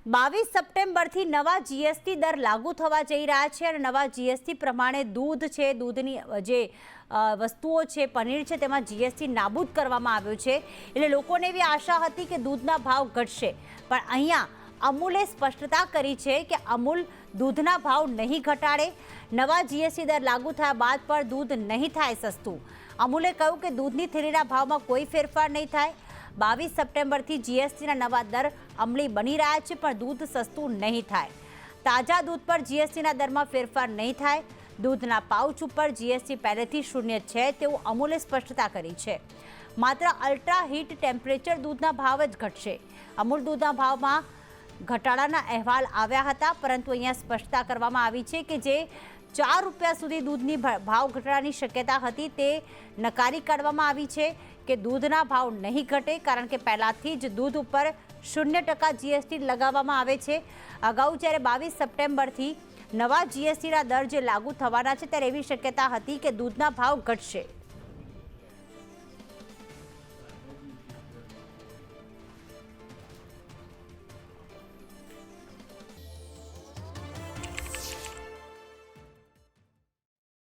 22 સપ્ટેમ્બરથી નવા જીએસટી દર લાગુ થવા જઈ રહ્યા છે અને નવા જીએસટી પ્રમાણે દૂધ છે, દૂધની જે વસ્તુઓ છે, પનીર છે, તેમાં જીએસટી નાબૂદ કરવામાં આવ્યો છે। એટલે લોકોને એવી આશા હતી કે દૂધના ભાવ ઘટશે, પણ અહીંયા અમૂલે સ્પષ્ટતા કરી છે કે અમૂલ દૂધના ભાવ નહીં ઘટાડે। નવા જીએસટી દર લાગુ થયા બાદ પણ દૂધ નહીં થાય સસ્તું। અમૂલે કહ્યું કે દૂધની થેલીના ભાવમાં કોઈ ફેરફાર નહીં થાય। 22 સપ્ટેમ્બરથી જીએસટીના નવા દર અમલી બની રહ્યા છે, પણ દૂધ સસ્તું નહીં થાય। તાજા દૂધ પર જીએસટીના દરમાં ફેરફાર નહીં થાય। દૂધના પાઉચ ઉપર જીએસટી પહેલેથી શૂન્ય છે તેવું અમૂલે સ્પષ્ટતા કરી છે। માત્ર અલ્ટ્રા હીટ ટેમ્પરેચર દૂધના ભાવ જ ઘટશે। અમૂલ દૂધના ભાવમાં ઘટાડાના અહેવાલ આવ્યા હતા, પરંતુ અહીંયા સ્પષ્ટતા કરવામાં આવી છે કે જે 4 રૂપિયા સુધી દૂધની ભાવ ઘટાડાની શક્યતા હતી તે નકારી કાઢવામાં આવી છે કે દૂધના ભાવ નહીં ઘટે, કારણ કે પહેલાથી જ દૂધ ઉપર 0% જીએસટી લગાવવામાં આવે છે। અગાઉ જ્યારે 22 સપ્ટેમ્બરથી નવા જીએસટીના દર જે લાગુ થવાના છે ત્યારે એવી શક્યતા હતી કે દૂધના ભાવ ઘટશે।